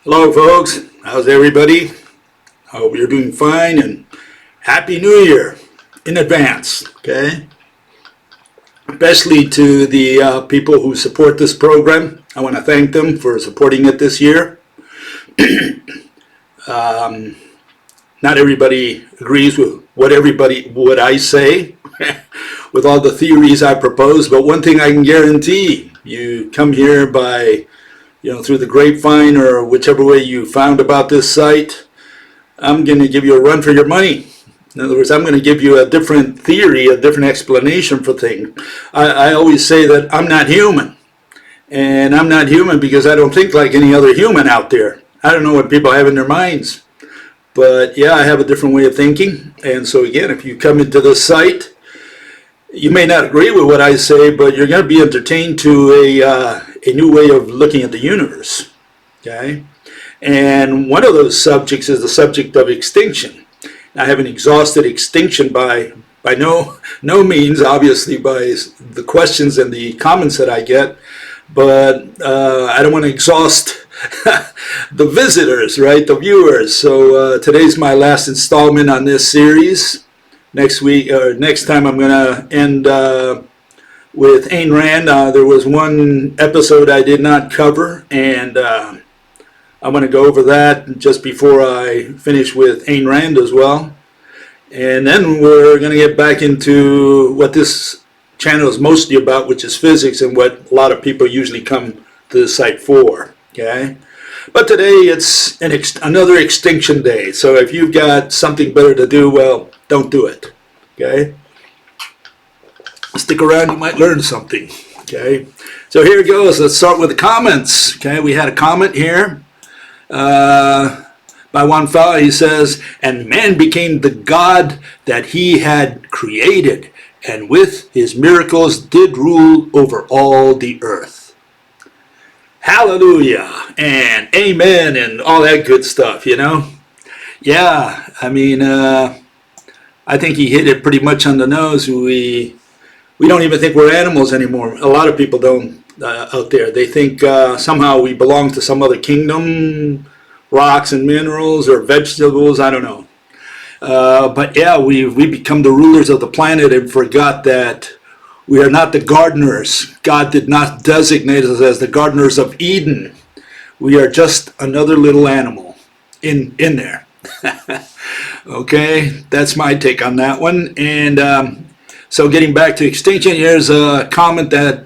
Hello folks, how's everybody? I hope you're doing fine and Happy New Year in advance, okay? Especially to the people who support this program. I want to thank them for supporting it this year. Not everybody agrees with what I say with all the theories I propose, but one thing I can guarantee, you come here by through the grapevine or whichever way you found about this site, I'm going to give you a run for your money. In other words, I'm going to give you a different theory, a different explanation for things. I always say that I'm not human. And I'm not human because I don't think like any other human out there. I don't know what people have in their minds. But yeah, I have a different way of thinking. And so again, if you come into this site, you may not agree with what I say, but you're going to be entertained to a new way of looking at the universe. Okay? And one of those subjects is the subject of extinction. I haven't exhausted extinction by no means, obviously, by the questions and the comments that I get, but I don't want to exhaust the visitors, right, the viewers. So today's my last installment on this series. Next week, or next time, I'm going to end with Ayn Rand. There was one episode I did not cover, and I'm going to go over that just before I finish with Ayn Rand as well. And then we're going to get back into what this channel is mostly about, which is physics, and what a lot of people usually come to the site for. Okay? But today it's another extinction day. So if you've got something better to do, well, don't do it. Okay? Stick around, you might learn something. Okay? So here it goes. Let's start with the comments. Okay? We had a comment here by one fellow. He says, "And man became the God that he had created, and with his miracles did rule over all the earth." Hallelujah and amen and all that good stuff, Yeah, I mean, I think he hit it pretty much on the nose. We don't even think we're animals anymore. A lot of people don't out there. They think somehow we belong to some other kingdom, rocks and minerals or vegetables, I don't know. But yeah, we become the rulers of the planet and forgot that we are not the gardeners. God did not designate us as the gardeners of Eden. We are just another little animal in there. Okay, that's my take on that one. And so getting back to extinction, here's a comment that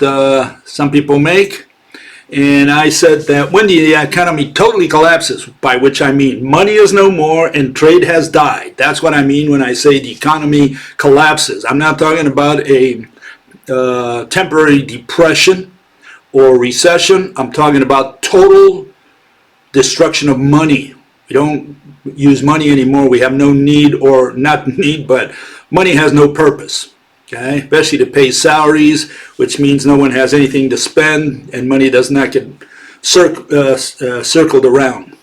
some people make. And I said that when the economy totally collapses, by which I mean money is no more and trade has died. That's what I mean when I say the economy collapses. I'm not talking about a temporary depression or recession. I'm talking about total destruction of money. We don't use money anymore. We have no need, or not need, but money has no purpose. Okay, especially to pay salaries, which means no one has anything to spend, and money does not get circled around.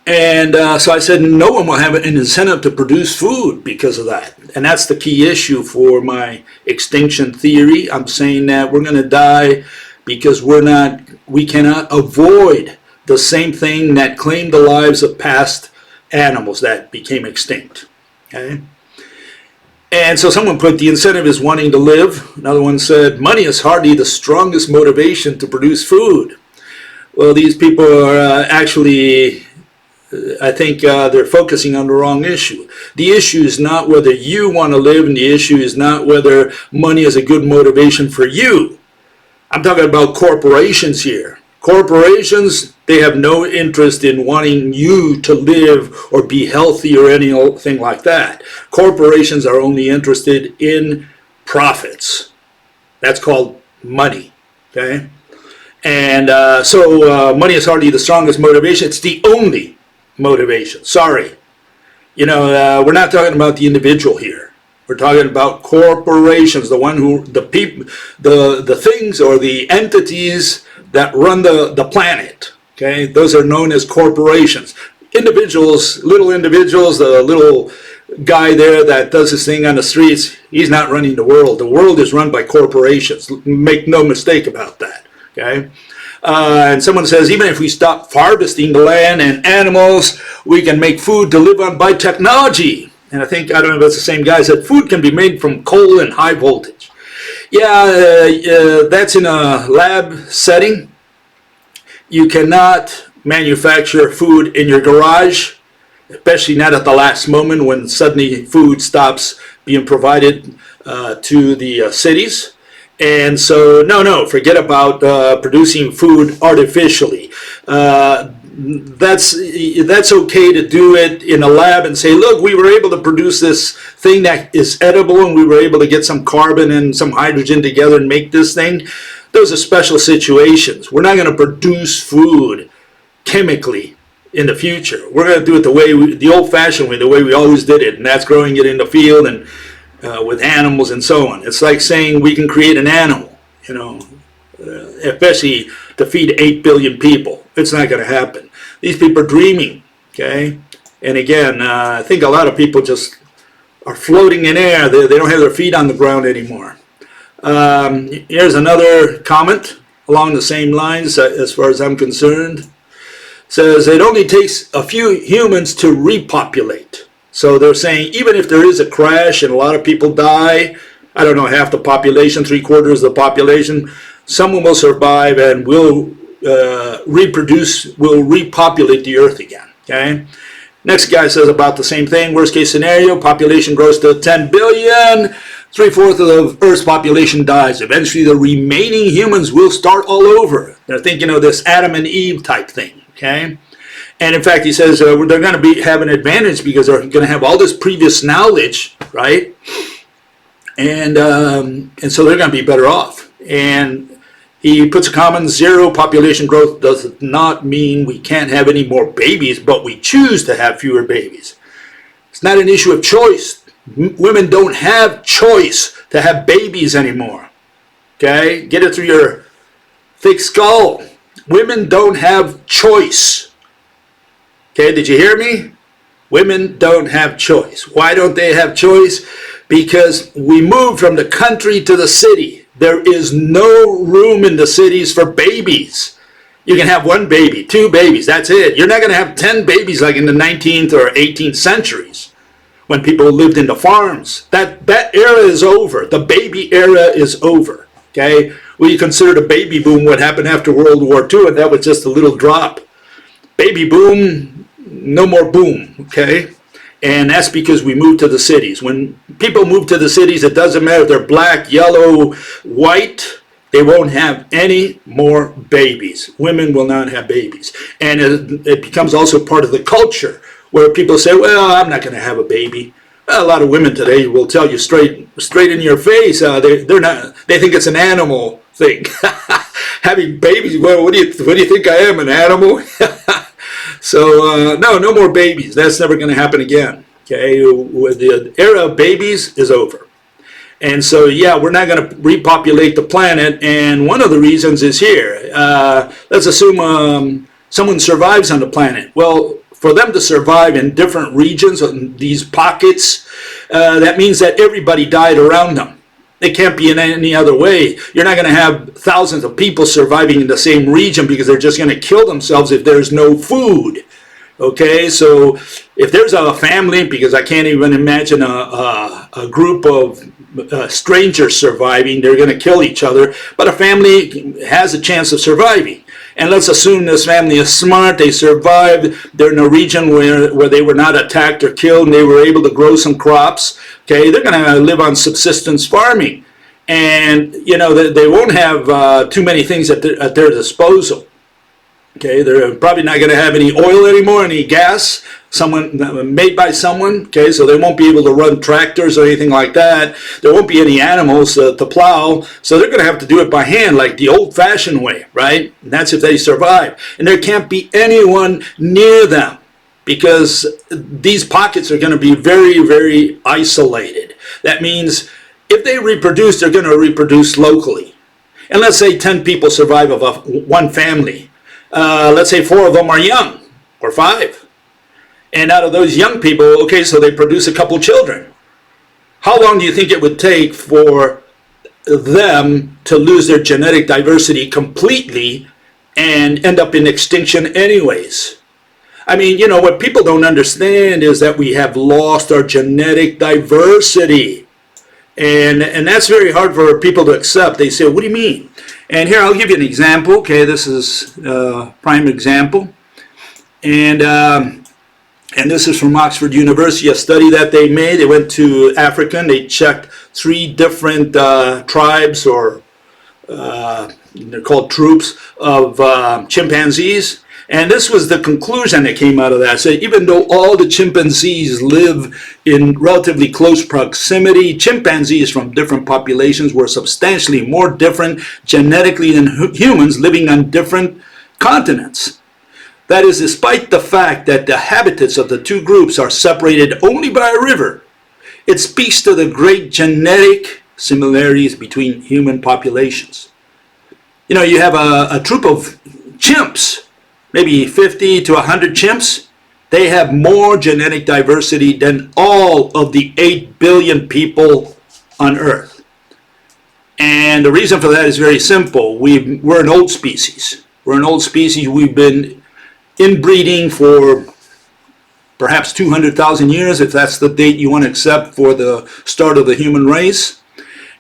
And so I said no one will have an incentive to produce food because of that. And that's the key issue for my extinction theory. I'm saying that we're going to die because we cannot avoid the same thing that claimed the lives of past animals that became extinct. Okay? And so someone put the incentive is wanting to live. Another one said money is hardly the strongest motivation to produce food. Well, these people are actually, I think they're focusing on the wrong issue. The issue is not whether you want to live, and the issue is not whether money is a good motivation for you. I'm talking about corporations here. Corporations, they have no interest in wanting you to live or be healthy or anything like that. Corporations are only interested in profits. That's called money. Okay? And so money is hardly the strongest motivation. It's the only motivation. Sorry. We're not talking about the individual here. We're talking about corporations, the things or the entities that run the planet. Okay, those are known as corporations. Individuals, little individuals, the little guy there that does his thing on the streets, he's not running the world. The world is run by corporations. Make no mistake about that. Okay, And someone says, even if we stop harvesting the land and animals, we can make food to live on by technology. And I think, I don't know if it's the same guy, said food can be made from coal and high voltage. Yeah, that's in a lab setting. You cannot manufacture food in your garage, especially not at the last moment when suddenly food stops being provided to the cities. And so, no, forget about producing food artificially. That's okay to do it in a lab and say, look, we were able to produce this thing that is edible, and we were able to get some carbon and some hydrogen together and make this thing. Those are special situations. We're not going to produce food chemically in the future. We're going to do it the old-fashioned way, the way we always did it, and that's growing it in the field and with animals and so on. It's like saying we can create an animal, especially to feed 8 billion people. It's not going to happen. These people are dreaming, okay? And again, I think a lot of people just are floating in air. They don't have their feet on the ground anymore. Here's another comment along the same lines as far as I'm concerned. It says, it only takes a few humans to repopulate. So they're saying even if there is a crash and a lot of people die, I don't know, half the population, 3/4 of the population, someone will survive and will reproduce, will repopulate the earth again, okay? Next guy says about the same thing. Worst case scenario, population grows to 10 billion, 3/4 of Earth's population dies. Eventually the remaining humans will start all over. They're thinking of this Adam and Eve type thing, okay? And in fact, he says they're going to have an advantage because they're going to have all this previous knowledge, right? And so they're going to be better off. And he puts a comment, zero population growth does not mean we can't have any more babies, but we choose to have fewer babies. It's not an issue of choice. Women don't have choice to have babies anymore. Okay? Get it through your thick skull. Women don't have choice. Okay, did you hear me? Women don't have choice. Why don't they have choice? Because we moved from the country to the city. There is no room in the cities for babies. You can have 1 baby, 2 babies, that's it. You're not going to have 10 babies like in the 19th or 18th centuries when people lived in the farms. That era is over. The baby era is over. Okay? We consider the baby boom what happened after World War II, and that was just a little drop. Baby boom, no more boom, okay? And that's because we moved to the cities. When people move to the cities, it doesn't matter if they're black, yellow, white, they won't have any more babies. Women will not have babies. And it becomes also part of the culture where people say, well, I'm not going to have a baby. Well, a lot of women today will tell you straight in your face, they're not. They think it's an animal thing. Having babies, well, what do you think I am, an animal? So, no more babies. That's never going to happen again. Okay, the era of babies is over. And so, yeah, we're not going to repopulate the planet. And one of the reasons is here. Let's assume someone survives on the planet. Well, for them to survive in different regions, in these pockets, that means that everybody died around them. It can't be in any other way. You're not going to have thousands of people surviving in the same region because they're just going to kill themselves if there's no food. Okay, so if there's a family, because I can't even imagine a group of strangers surviving, they're going to kill each other, but a family has a chance of surviving. And let's assume this family is smart, they survived, they're in a region where they were not attacked or killed, and they were able to grow some crops. Okay, they're going to live on subsistence farming. And, you know, they won't have too many things at their disposal. Okay, they're probably not going to have any oil anymore, any gas, made by someone. Okay, so they won't be able to run tractors or anything like that. There won't be any animals to plow, so they're going to have to do it by hand, like the old-fashioned way, right? And that's if they survive. And there can't be anyone near them because these pockets are going to be very, very isolated. That means if they reproduce, they're going to reproduce locally. And let's say 10 people survive of one family. Let's say 4 of them are young, or 5. And out of those young people, okay, so they produce a couple children. How long do you think it would take for them to lose their genetic diversity completely and end up in extinction anyways. I mean, you know, what people don't understand is that we have lost our genetic diversity. And that's very hard for people to accept. They say, what do you mean? And here, I'll give you an example. Okay, this is a prime example. And this is from Oxford University, a study that they made. They went to Africa and they checked 3 different tribes, or they're called troops, of chimpanzees. And this was the conclusion that came out of that. So even though all the chimpanzees live in relatively close proximity, chimpanzees from different populations were substantially more different genetically than humans living on different continents. That is, despite the fact that the habitats of the 2 groups are separated only by a river, it speaks to the great genetic similarities between human populations. You know, you have a troop of chimps, maybe 50 to 100 chimps. They have more genetic diversity than all of the 8 billion people on Earth. And the reason for that is very simple. We're an old species. We're an old species. We've been inbreeding for perhaps 200,000 years, if that's the date you want to accept for the start of the human race.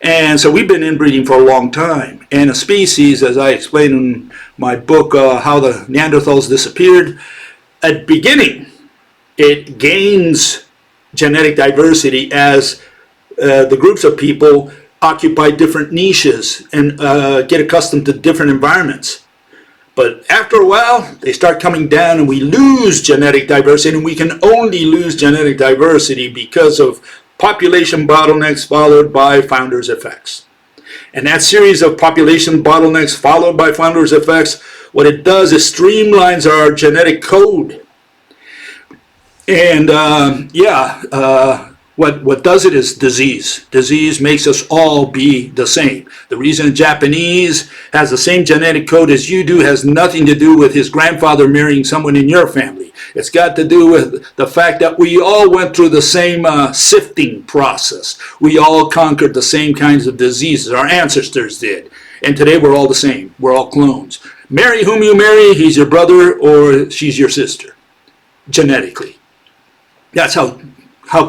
And so we've been inbreeding for a long time. And a species, as I explained in my book, How the Neanderthals Disappeared, at the beginning, it gains genetic diversity as the groups of people occupy different niches and get accustomed to different environments. But after a while, they start coming down and we lose genetic diversity, and we can only lose genetic diversity because of population bottlenecks followed by founders' effects. And that series of population bottlenecks followed by founders' effects, what it does is streamlines our genetic code. And what does it is disease. Disease makes us all be the same. The reason a Japanese has the same genetic code as you do has nothing to do with his grandfather marrying someone in your family. It's got to do with the fact that we all went through the same sifting process. We all conquered the same kinds of diseases. Our ancestors did. And today we're all the same. We're all clones. Marry whom you marry, he's your brother or she's your sister, genetically. That's how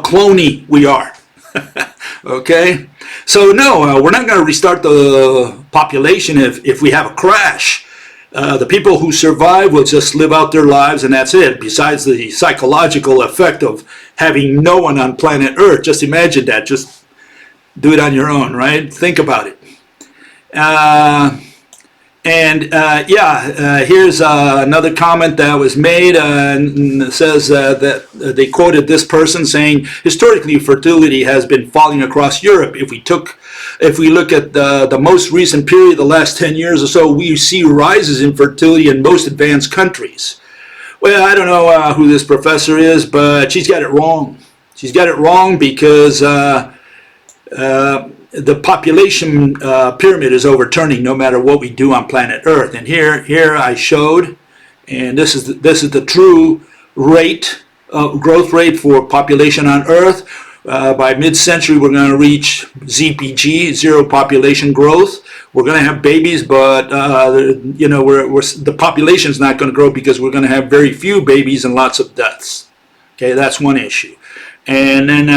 cloney we are. Okay? So no, we're not going to restart the population if we have a crash. The people who survive will just live out their lives and that's it. Besides the psychological effect of having no one on planet Earth. Just imagine that. Just do it on your own, right? Think about it. Here's another comment that was made, and it says that they quoted this person saying, historically, fertility has been falling across Europe. If we look at the most recent period, the last 10 years or so, we see rises in fertility in most advanced countries. Well, I don't know who this professor is, but she's got it wrong. She's got it wrong because the population pyramid is overturning no matter what we do on planet Earth. And here I showed, and this is the true rate, growth rate for population on Earth. By mid-century, we're going to reach ZPG, zero population growth. We're going to have babies, but the population is not going to grow because we're going to have very few babies and lots of deaths. Okay, that's one issue. And then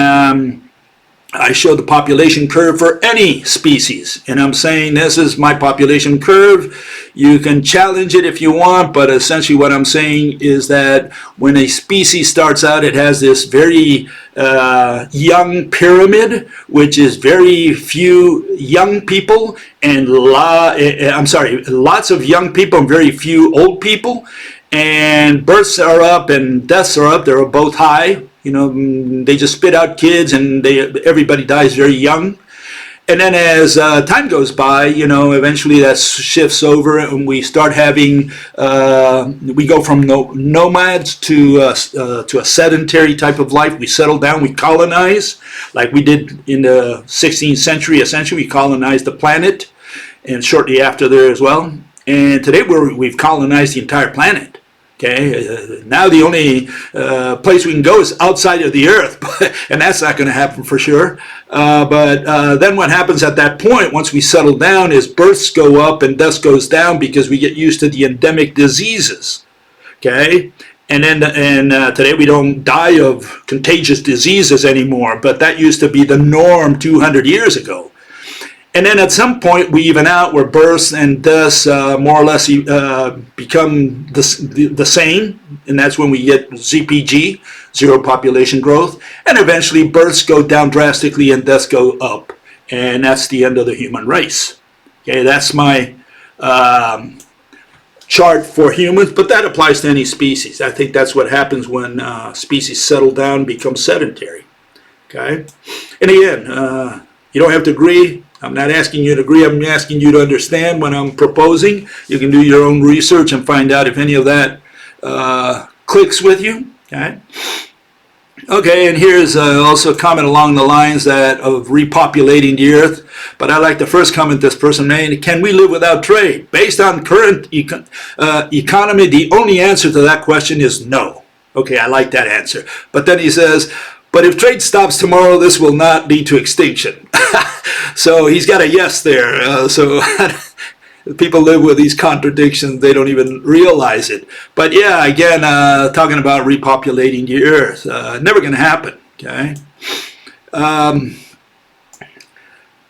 I show the population curve for any species, and I'm saying this is my population curve. You can challenge it if you want, but essentially what I'm saying is that when a species starts out, it has this very young pyramid, which is very few young people, and lots of young people and very few old people, and births are up and deaths are up. They're both high. You know, they just spit out kids and everybody dies very young. And then as time goes by, you know, eventually that shifts over and we start having, we go from nomads to a sedentary type of life. We settle down, we colonize, like we did in the 16th century. Essentially, we colonized the planet, and shortly after there as well. And today we've colonized the entire planet. Okay, now the only place we can go is outside of the earth, and that's not going to happen for sure. But then what happens at that point, once we settle down, is births go up and deaths goes down because we get used to the endemic diseases. Okay, and then today we don't die of contagious diseases anymore, but that used to be the norm 200 years ago. And then at some point we even out where births and deaths more or less become the same, and that's when we get ZPG, zero population growth, and eventually births go down drastically and deaths go up, and that's the end of the human race. Okay, that's my chart for humans, but that applies to any species. I think that's what happens when species settle down and become sedentary. Okay, and again, you don't have to agree. I'm not asking you to agree. I'm asking you to understand what I'm proposing. You can do your own research and find out if any of that clicks with you. Okay. Okay, and here's also a comment along the lines of repopulating the earth. But I like the first comment this person made. Can we live without trade? Based on current economy, the only answer to that question is no. Okay, I like that answer. But then he says, but if trade stops tomorrow, this will not lead to extinction. So he's got a yes there. So people live with these contradictions. They don't even realize it. But yeah, again, talking about repopulating the earth. Never going to happen. Okay.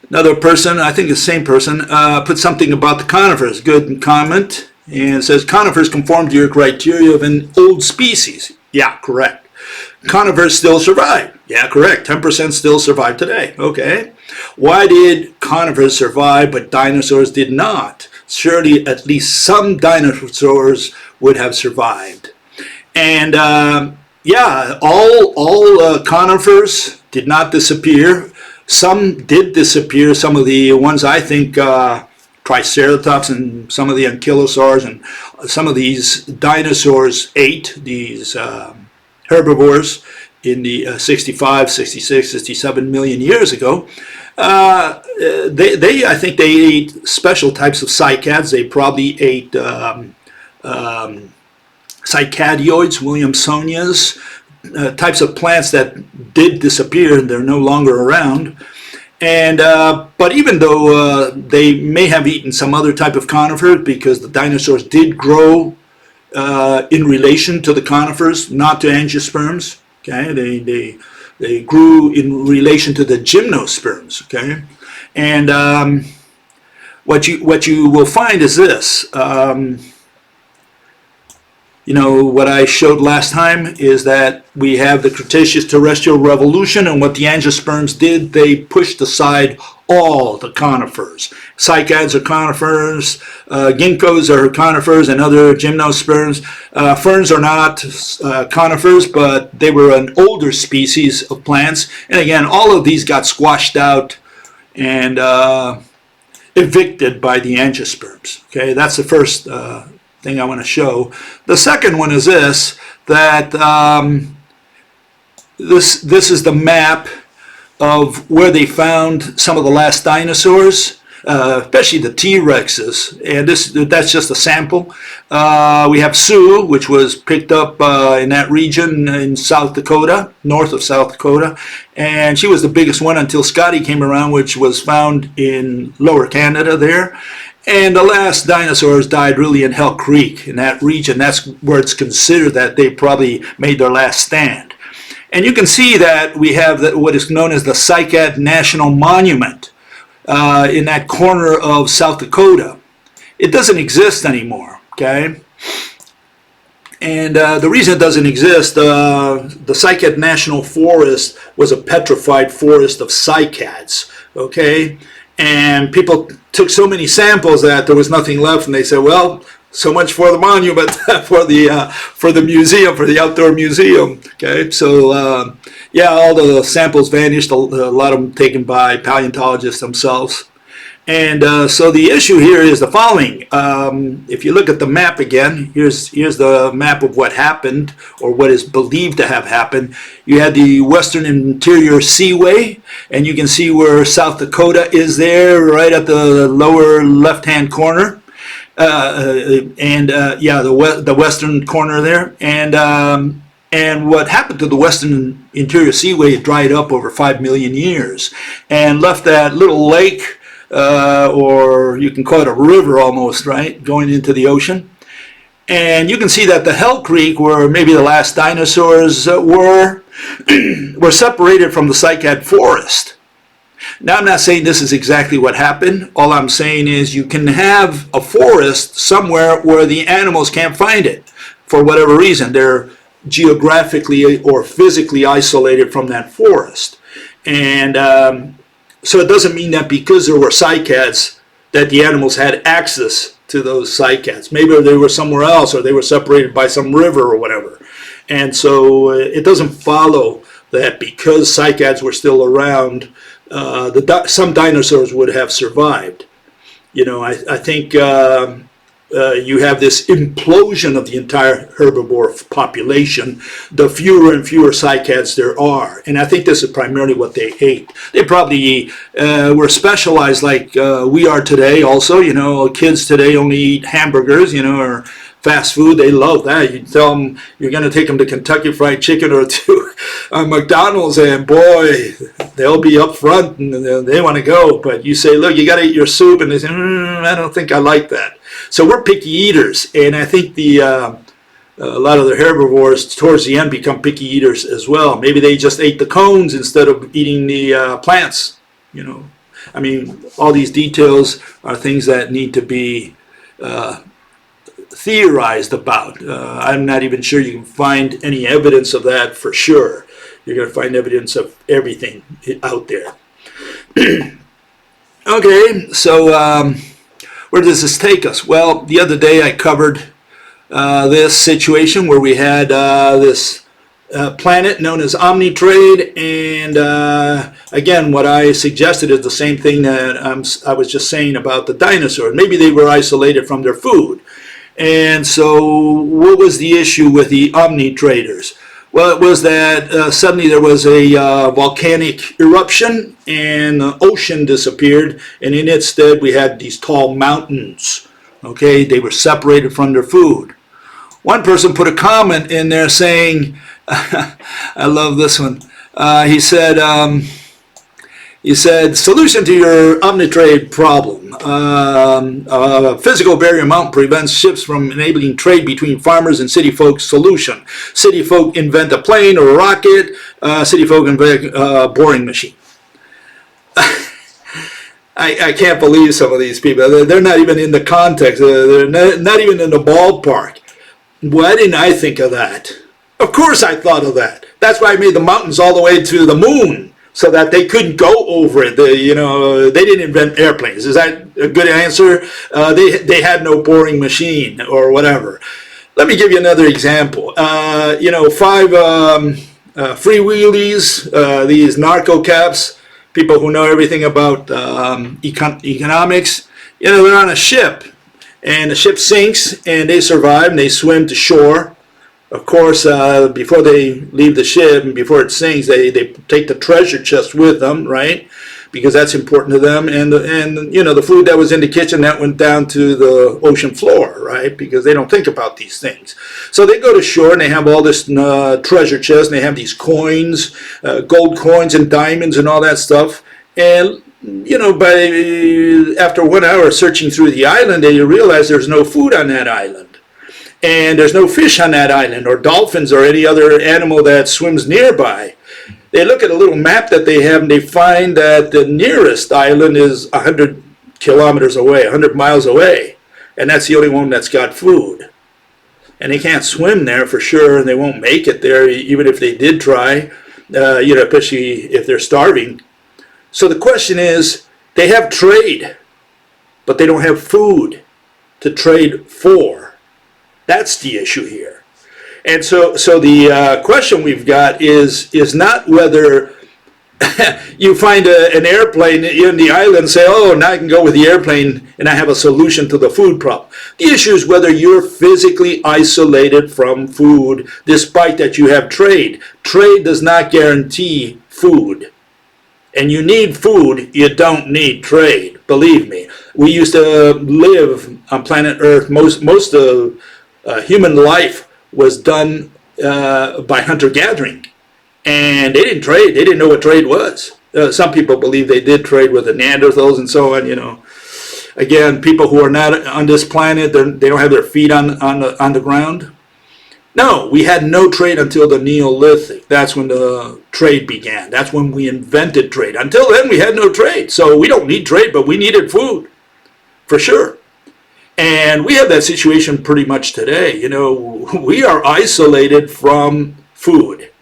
Another person, I think the same person, put something about the conifers. Good comment. And says, conifers conform to your criteria of an old species. Yeah, correct. Conifers still survive. Yeah, correct. 10% still survive today. Okay. Why did conifers survive but dinosaurs did not? Surely at least some dinosaurs would have survived. And yeah, all conifers did not disappear. Some did disappear. Some of the ones I think Triceratops and some of the ankylosaurs and some of these dinosaurs ate, these herbivores in the 65, 66, 67 million years ago. I think they ate special types of cycads. They probably ate cycadioids, Williamsonias, types of plants that did disappear and they're no longer around. And but even though they may have eaten some other type of conifer, because the dinosaurs did grow in relation to the conifers, not to angiosperms. Okay, they grew in relation to the gymnosperms. Okay, and what you will find is this. You know, what I showed last time is that we have the Cretaceous terrestrial revolution, and what the angiosperms did, they pushed aside all the conifers. Cycads are conifers, ginkgos are conifers, and other gymnosperms. Ferns are not conifers, but they were an older species of plants. And again, all of these got squashed out and evicted by the angiosperms. Okay, that's the first thing I want to show. The second one is this, that this is the map of where they found some of the last dinosaurs, especially the T-Rexes, and that's just a sample. We have Sioux, which was picked up in that region in South Dakota, north of South Dakota, and she was the biggest one until Scotty came around, which was found in Lower Canada there. And the last dinosaurs died really in Hell Creek, in that region. That's where it's considered that they probably made their last stand. And you can see that we have what is known as the Cycad National Monument in that corner of South Dakota. It doesn't exist anymore, okay? And the reason it doesn't exist, the Cycad National Forest was a petrified forest of cycads, okay? And people took so many samples that there was nothing left, and they said, well, so much for the monument, for the museum, for the outdoor museum. Okay, so yeah, all the samples vanished, a lot of them taken by paleontologists themselves. And so the issue here is the following. If you look at the map again, here's the map of what happened, or what is believed to have happened. You had the Western Interior Seaway, and you can see where South Dakota is there, right at the lower left-hand corner. Yeah, the western corner there, and what happened to the western interior seaway dried up over 5 million years and left that little lake, or you can call it a river almost, right, going into the ocean. And you can see that the Hell Creek, where maybe the last dinosaurs were separated from the cycad forest. Now, I'm not saying this is exactly what happened. All I'm saying is you can have a forest somewhere where the animals can't find it for whatever reason. They're geographically or physically isolated from that forest. And so it doesn't mean that because there were cycads that the animals had access to those cycads. Maybe they were somewhere else, or they were separated by some river or whatever. And so it doesn't follow that because cycads were still around, some dinosaurs would have survived. You know, I think you have this implosion of the entire herbivore population, the fewer and fewer cycads there are. And I think this is primarily what they ate. They probably were specialized like we are today also. You know, kids today only eat hamburgers, you know, or fast food. They love that. You tell them you're going to take them to Kentucky Fried Chicken or to McDonald's, and boy, they'll be up front and they want to go. But you say, look, you got to eat your soup, and they say, I don't think I like that. So we're picky eaters, and I think a lot of the herbivores towards the end become picky eaters as well. Maybe they just ate the cones instead of eating the plants. You know, I mean, all these details are things that need to be theorized about. I'm not even sure you can find any evidence of that for sure. You're going to find evidence of everything out there. Okay, so where does this take us? Well, the other day I covered this situation where we had this planet known as Omnitrade, and again, what I suggested is the same thing that I was just saying about the dinosaurs. Maybe they were isolated from their food. And so what was the issue with the Omnitraders? Well, it was that suddenly there was a volcanic eruption and the ocean disappeared, and in its stead we had these tall mountains. Okay, they were separated from their food. One person put a comment in there saying, I love this one, he said, solution to your Omnitrade problem. Physical barrier mountain prevents ships from enabling trade between farmers and Cityfolk. Solution. Cityfolk invent a plane or a rocket. Cityfolk invent a boring machine. I can't believe some of these people. They're not even in the context. They're not even in the ballpark. Why didn't I think of that? Of course I thought of that. That's why I made the mountains all the way to the moon, so that they couldn't go over it. They didn't invent airplanes. Is that a good answer? They had no boring machine or whatever. Let me give you another example. 5 free wheelies, these narco caps, people who know everything about economics, they're on a ship, and the ship sinks, and they survive, and they swim to shore. Of course, before they leave the ship and before it sinks, they take the treasure chest with them, right? Because that's important to them. And the food that was in the kitchen, that went down to the ocean floor, right? Because they don't think about these things. So they go to shore and they have all this treasure chest, and they have these coins, gold coins and diamonds and all that stuff. And after 1 hour searching through the island, they realize there's no food on that island. And there's no fish on that island, or dolphins, or any other animal that swims nearby. They look at a little map that they have, and they find that the nearest island is 100 kilometers away, 100 miles away. And that's the only one that's got food. And they can't swim there for sure, and they won't make it there, even if they did try, especially if they're starving. So the question is, they have trade, but they don't have food to trade for. That's the issue here. And so the question we've got is not whether you find an airplane in the island and say, oh, now I can go with the airplane and I have a solution to the food problem. The issue is whether you're physically isolated from food despite that you have trade. Trade does not guarantee food. and you need food, you don't need trade. Believe me. We used to live on planet Earth. Most of human life was done by hunter-gathering. And they didn't trade. They didn't know what trade was. Some people believe they did trade with the Neanderthals and so on, you know. Again, people who are not on this planet, they don't have their feet on the ground. No, we had no trade until the Neolithic. That's when the trade began. That's when we invented trade. Until then, we had no trade. So we don't need trade, but we needed food, for sure. And we have that situation pretty much today. You know, we are isolated from food.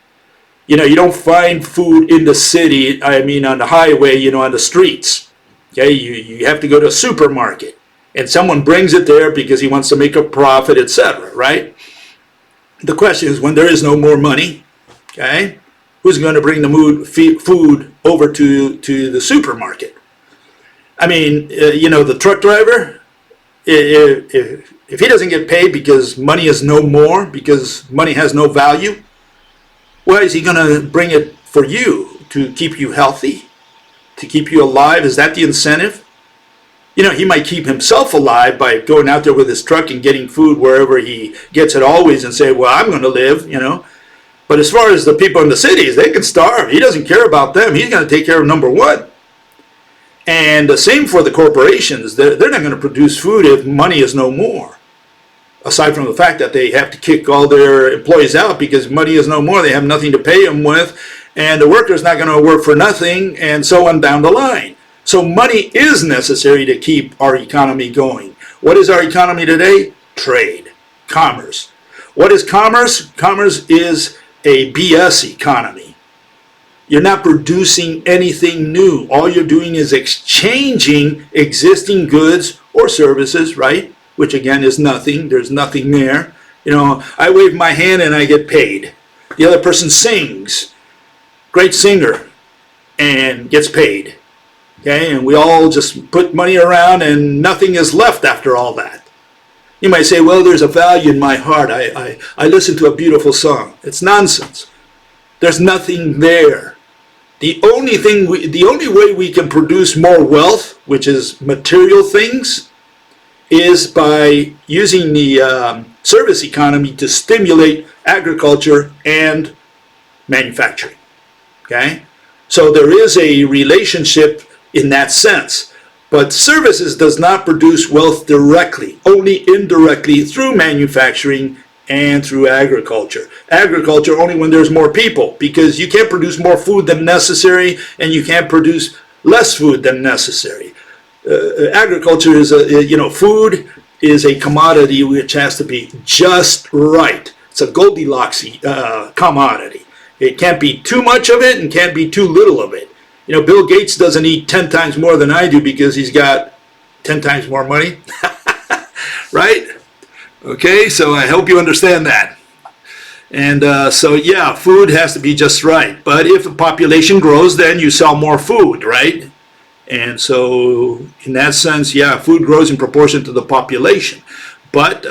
You know, you don't find food in the city, I mean on the highway, you know, on the streets. Okay, you have to go to a supermarket. And someone brings it there because he wants to make a profit, etc., right? The question is, when there is no more money, okay, who's going to bring the food over to the supermarket? I mean, you know, the truck driver, if he doesn't get paid because money is no more, because money has no value, why is he going to bring it for you? To keep you healthy? To keep you alive? Is that the incentive? You know, he might keep himself alive by going out there with his truck and getting food wherever he gets it always and say, well, I'm going to live, you know. But as far as the people in the cities, they can starve. He doesn't care about them. He's going to take care of number one. And the same for the corporations. They're not going to produce food if money is no more. Aside from the fact that they have to kick all their employees out because money is no more. They have nothing to pay them with. And the worker's not going to work for nothing, and so on down the line. So money is necessary to keep our economy going. What is our economy today? Trade, commerce. What is commerce? Commerce is a BS economy. You're not producing anything new. All you're doing is exchanging existing goods or services, right? Which again is nothing. There's nothing there. You know, I wave my hand and I get paid. The other person sings, great singer, and gets paid. Okay, and we all just put money around and nothing is left after all that. You might say, well, there's a value in my heart. I listen to a beautiful song. It's nonsense. There's nothing there. The only way we can produce more wealth, which is material things, is by using the service economy to stimulate agriculture and manufacturing. Okay? So there is a relationship in that sense. But services does not produce wealth directly, only indirectly through manufacturing and through agriculture. Agriculture only when there's more people, because you can't produce more food than necessary and you can't produce less food than necessary. Agriculture is food is a commodity which has to be just right. It's a Goldilocks commodity. It can't be too much of it and can't be too little of it. You know, Bill Gates doesn't eat 10 times more than I do because he's got 10 times more money. Right? Okay, so I hope you understand that. And so, yeah, food has to be just right. But if the population grows, then you sell more food, right? And so, in that sense, yeah, food grows in proportion to the population. But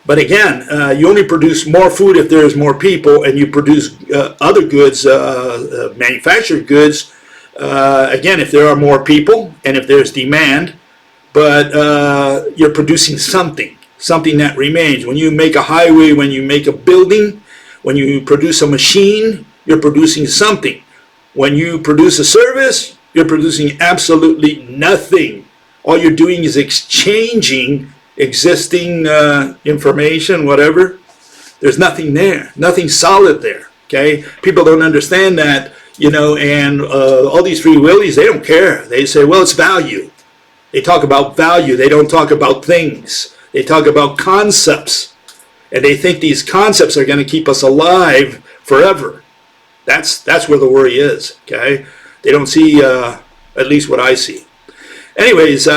again, you only produce more food if there's more people, and you produce other goods, manufactured goods, again, if there are more people and if there's demand, but you're producing something that remains. When you make a highway, when you make a building, when you produce a machine, you're producing something. When you produce a service, you're producing absolutely nothing. All you're doing is exchanging existing information, whatever. There's nothing there, nothing solid there. Okay, people don't understand that, you know, and all these free willies, they don't care. They say, well, it's value. They talk about value. They don't talk about things. They talk about concepts, and they think these concepts are going to keep us alive forever. That's where the worry is. Okay, they don't see at least what I see. Anyways.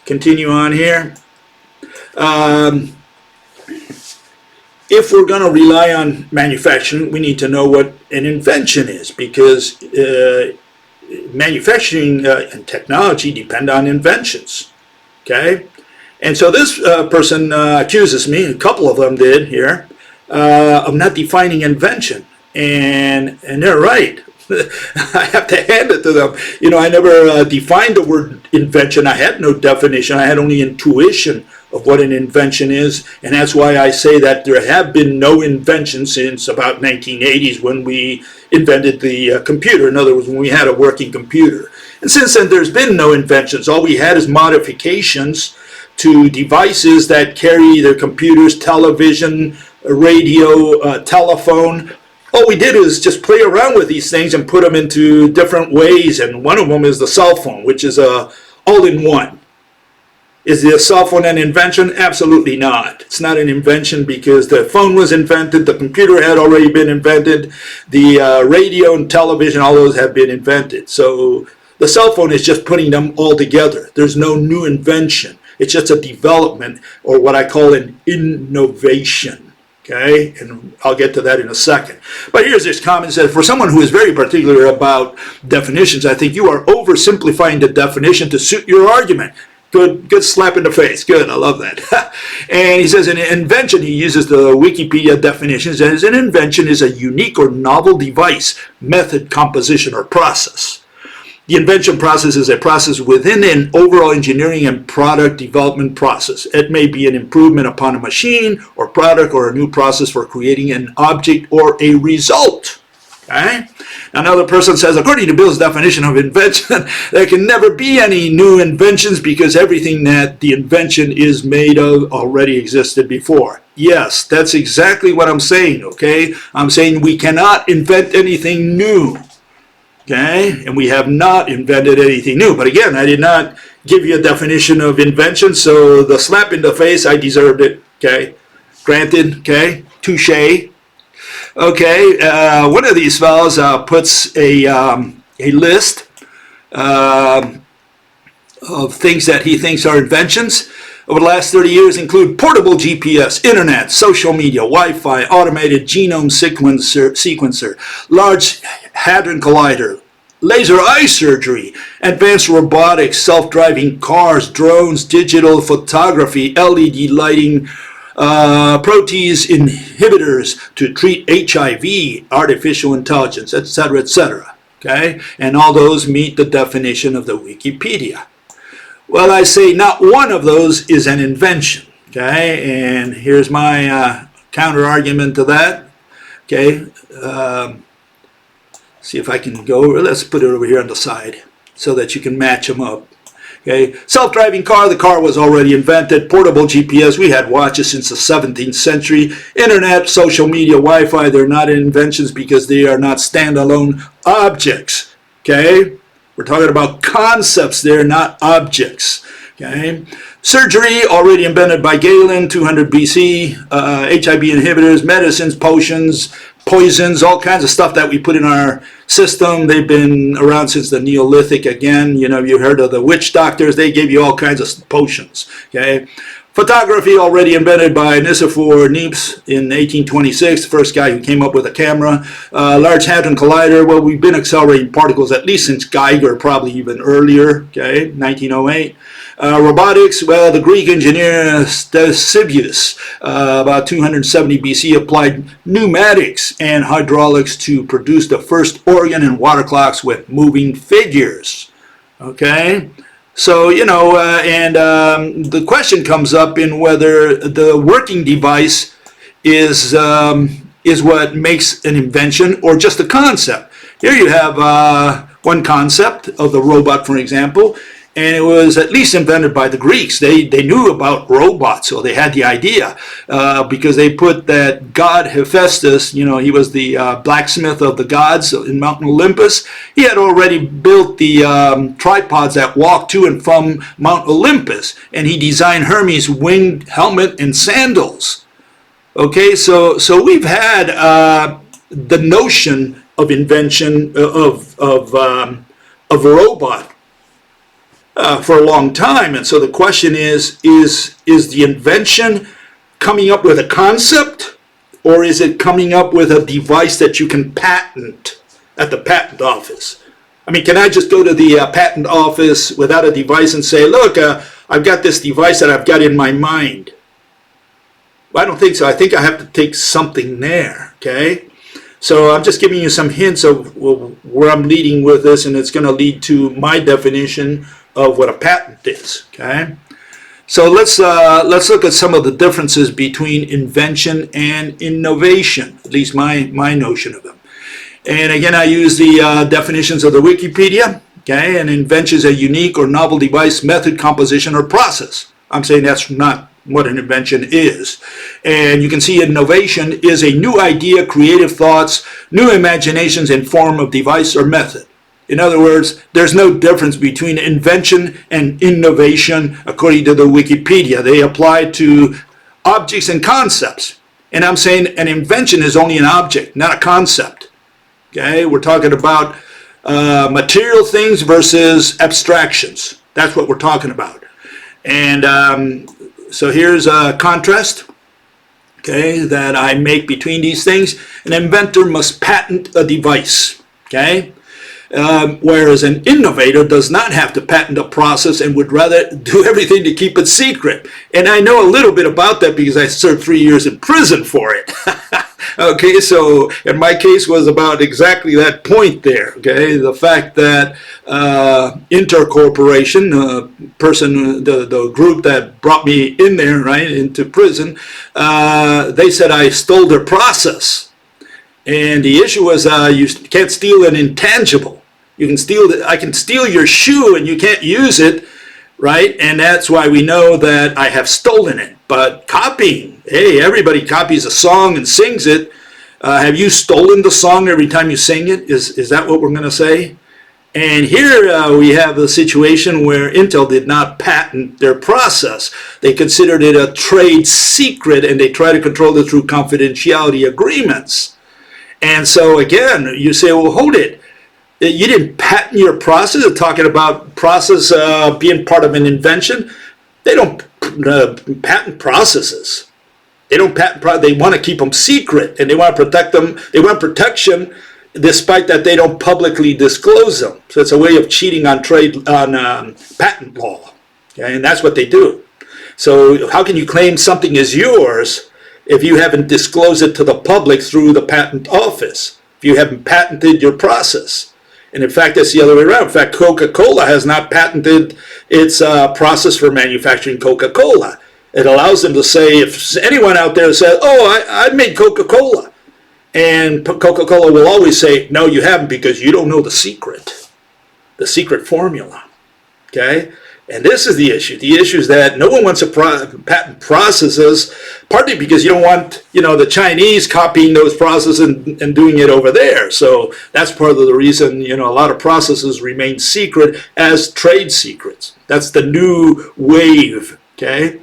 Continue on here. If we're going to rely on manufacturing, we need to know what an invention is, because manufacturing and technology depend on inventions. Okay? And so this person accuses me, a couple of them did here, of not defining invention. And they're right. I have to hand it to them. I never defined the word invention. I had no definition. I had only intuition of what an invention is, and that's why I say that there have been no inventions since about 1980s when we invented the computer. In other words, when we had a working computer. And since then, there's been no inventions. All we had is modifications to devices that carry their computers, television, radio, telephone. All we did is just play around with these things and put them into different ways, and one of them is the cell phone, which is a all-in-one. Is the cell phone an invention? Absolutely not. It's not an invention because the phone was invented, the computer had already been invented, the radio and television, all those have been invented. So the cell phone is just putting them all together. There's no new invention. It's just a development, or what I call an innovation. Okay, and I'll get to that in a second. But here's this comment that for someone who is very particular about definitions, I think you are oversimplifying the definition to suit your argument. Good slap in the face. Good, I love that. And he says an invention, he uses the Wikipedia definition, says an invention is a unique or novel device, method, composition, or process. The invention process is a process within an overall engineering and product development process. It may be an improvement upon a machine or product or a new process for creating an object or a result. Okay? Another person says, according to Bill's definition of invention, there can never be any new inventions because everything that the invention is made of already existed before. Yes, that's exactly what I'm saying, okay? I'm saying we cannot invent anything new. Okay, and we have not invented anything new. But again, I did not give you a definition of invention, so the slap in the face, I deserved it. Okay, granted. Okay, touche. Okay, one of these fellows puts a list of things that he thinks are inventions over the last 30 years include portable GPS, internet, social media, Wi-Fi, automated genome sequencer, large hadron collider, laser eye surgery, advanced robotics, self-driving cars, drones, digital photography, LED lighting, protease inhibitors to treat HIV, artificial intelligence, etc., etc. Okay, and all those meet the definition of the Wikipedia. Well, I say not one of those is an invention, okay? And here's my counter argument to that, okay? See if I can go over, let's put it over here on the side so that you can match them up, okay? Self-driving car, the car was already invented. Portable GPS, we had watches since the 17th century. Internet, social media, Wi-Fi, they're not inventions because they are not standalone objects, okay? We're talking about concepts there, not objects. Okay. Surgery, already invented by Galen, 200 BC. HIV inhibitors, medicines, potions, poisons, all kinds of stuff that we put in our system. They've been around since the Neolithic again. You heard of the witch doctors. They gave you all kinds of potions. Okay. Photography, already invented by Nicephore Niepce in 1826, the first guy who came up with a camera. Large Hadron Collider, well, we've been accelerating particles at least since Geiger, probably even earlier, okay, 1908. Robotics, well, the Greek engineer Ctesibius, about 270 BC, applied pneumatics and hydraulics to produce the first organ and water clocks with moving figures, okay? So, the question comes up in whether the working device is what makes an invention or just a concept. Here you have one concept of the robot, for example, and it was at least invented by the Greeks. They knew about robots, so they had the idea because they put that god Hephaestus, he was the blacksmith of the gods in Mount Olympus. He had already built the tripods that walk to and from Mount Olympus, and he designed Hermes' winged helmet and sandals. Okay, so we've had the notion of invention of a robot for a long time, and so the question is the invention coming up with a concept, or is it coming up with a device that you can patent at the patent office? I mean, can I just go to the patent office without a device and say, look, I've got this device that I've got in my mind? Well, I don't think so. I think I have to take something there, okay? So I'm just giving you some hints of where I'm leading with this, and it's going to lead to my definition of what a patent is. Okay. So let's look at some of the differences between invention and innovation, at least my notion of them. And again, I use the definitions of the Wikipedia. Okay, an invention is a unique or novel device, method, composition, or process. I'm saying that's not what an invention is. And you can see innovation is a new idea, creative thoughts, new imaginations in form of device or method. In other words, there's no difference between invention and innovation according to the Wikipedia. They apply to objects and concepts. And I'm saying an invention is only an object, not a concept. Okay, we're talking about material things versus abstractions. That's what we're talking about. And so here's a contrast, okay, that I make between these things. An inventor must patent a device, okay, whereas an innovator does not have to patent a process and would rather do everything to keep it secret. And I know a little bit about that because I served 3 years in prison for it. Okay, so in my case was about exactly that point there. Okay, the fact that Intercorporation, the group that brought me in there, right, into prison, they said I stole their process, and the issue was you can't steal an intangible. You can steal I can steal your shoe and you can't use it, right? And that's why we know that I have stolen it. But copying, hey, everybody copies a song and sings it. Have you stolen the song every time you sing it? Is that what we're going to say? And here we have a situation where Intel did not patent their process. They considered it a trade secret, and they try to control it through confidentiality agreements. And so again, you say, well, hold it. You didn't patent your process. They're talking about process being part of an invention. They don't patent processes. They don't patent. They want to keep them secret, and they want to protect them. They want protection, despite that they don't publicly disclose them. So it's a way of cheating on patent law, okay? And that's what they do. So how can you claim something is yours if you haven't disclosed it to the public through the patent office? If you haven't patented your process. And in fact, that's the other way around. In fact, Coca-Cola has not patented its process for manufacturing Coca-Cola. It allows them to say, if anyone out there says, oh, I made Coca-Cola. And Coca-Cola will always say, no, you haven't, because you don't know the secret formula. Okay? And this is the issue. The issue is that no one wants to patent processes, partly because you don't want, the Chinese copying those processes and doing it over there. So that's part of the reason, a lot of processes remain secret as trade secrets. That's the new wave. Okay.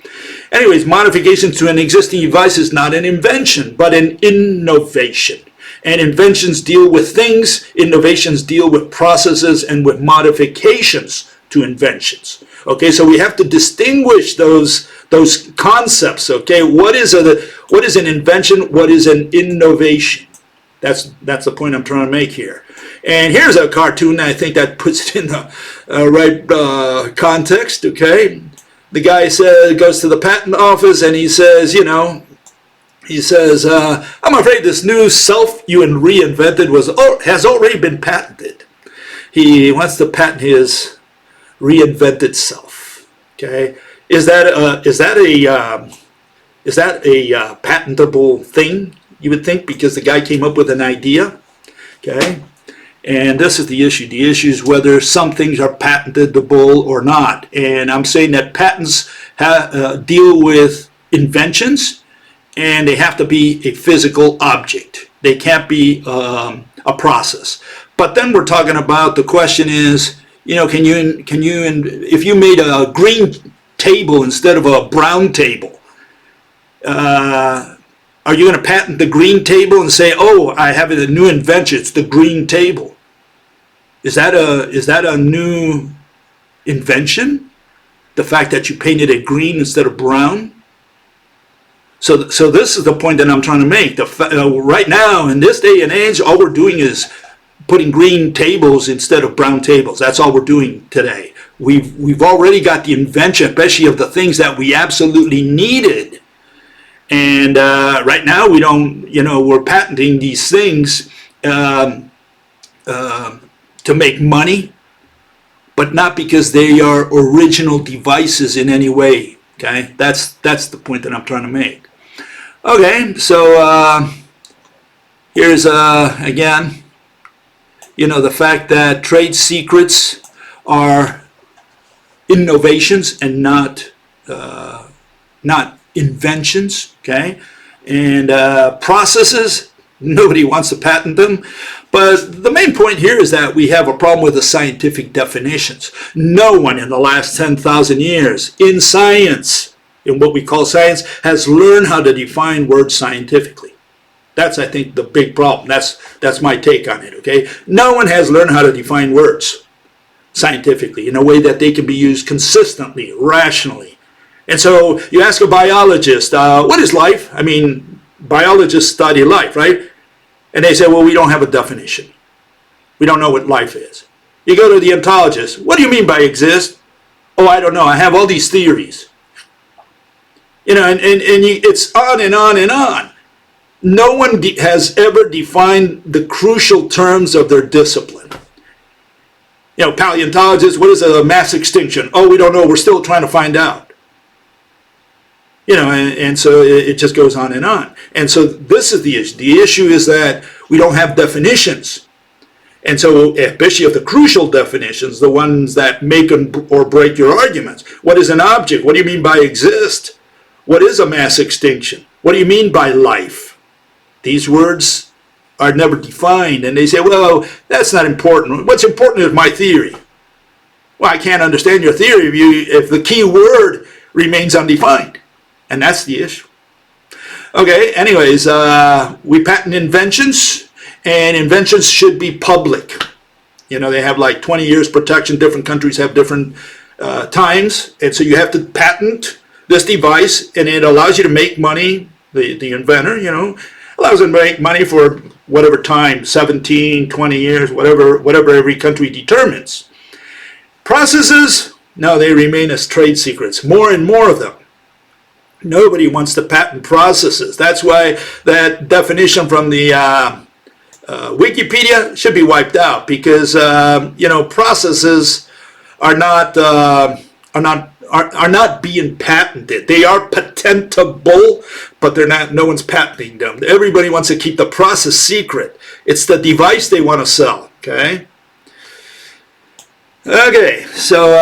Anyways, modification to an existing device is not an invention, but an innovation. And inventions deal with things, innovations deal with processes and with modifications to inventions. Okay, so we have to distinguish those concepts. Okay, what is an invention? What is an innovation? That's the point I'm trying to make here. And here's a cartoon. I think that puts it in the right context. Okay, the guy goes to the patent office and he says, I'm afraid this new self you reinvented has already been patented. He wants to patent his reinvented self. Okay, is that a patentable thing? You would think, because the guy came up with an idea. Okay, and this is the issue. The issue is whether some things are patentable or not. And I'm saying that patents deal with inventions, and they have to be a physical object. They can't be a process. But then we're talking about, the question is, can you if you made a green table instead of a brown table, are you going to patent the green table and say, oh, I have a new invention, it's the green table? Is that a new invention? The fact that you painted it green instead of brown? So this is the point that I'm trying to make. Right now, in this day and age, all we're doing is putting green tables instead of brown tables. That's all we're doing today. We've already got the invention, especially of the things that we absolutely needed. And right now we don't, we're patenting these things to make money, but not because they are original devices in any way. Okay, that's the point that I'm trying to make. Okay, so here's again, the fact that trade secrets are innovations and not inventions. Okay, and processes, nobody wants to patent them. But the main point here is that we have a problem with the scientific definitions. No one in the last 10,000 years in science, in what we call science, has learned how to define words scientifically. That's, I think, the big problem. That's my take on it, okay? No one has learned how to define words scientifically in a way that they can be used consistently, rationally. And so you ask a biologist, what is life? I mean, biologists study life, right? And they say, well, we don't have a definition. We don't know what life is. You go to the ontologist. What do you mean by exist? Oh, I don't know. I have all these theories. It's on and on and on. No one has ever defined the crucial terms of their discipline. Paleontologists, what is a mass extinction? Oh, we don't know. We're still trying to find out. And so it just goes on and on. And so this is the issue. The issue is that we don't have definitions. And so especially of the crucial definitions, the ones that make or break your arguments. What is an object? What do you mean by exist? What is a mass extinction? What do you mean by life? These words are never defined. And they say, well, that's not important. What's important is my theory. Well, I can't understand your theory if the key word remains undefined. And that's the issue. Okay, anyways, we patent inventions, and inventions should be public. They have like 20 years protection. Different countries have different times. And so you have to patent this device, and it allows you to make money. The inventor, allows them to make money for whatever time, 17, 20 years, whatever every country determines. Processes, no, they remain as trade secrets. More and more of them. Nobody wants to patent processes. That's why that definition from the Wikipedia should be wiped out, because processes are not being patented. They are patentable, but they're not. No one's patenting them. Everybody wants to keep the process secret. It's the device they want to sell. Okay. Okay. So.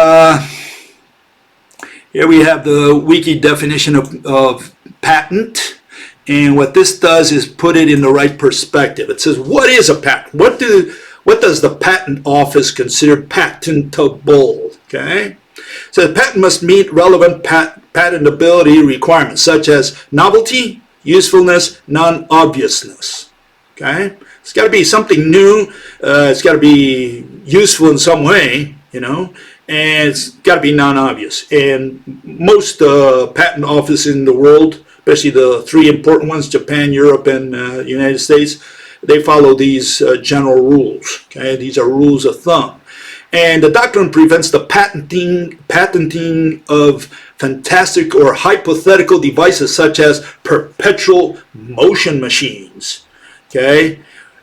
Here we have the wiki definition of patent, and what this does is put it in the right perspective. It says, what is a patent? What does the patent office consider patentable? Okay, so the patent must meet relevant patentability requirements such as novelty, usefulness, non-obviousness. Okay, it's got to be something new. It's got to be useful in some way, and it's got to be non-obvious. And most patent offices in the world, especially the three important ones, Japan, Europe, and United States, they follow these general rules. Okay, these are rules of thumb. And the doctrine prevents the patenting of fantastic or hypothetical devices such as perpetual motion machines. Okay,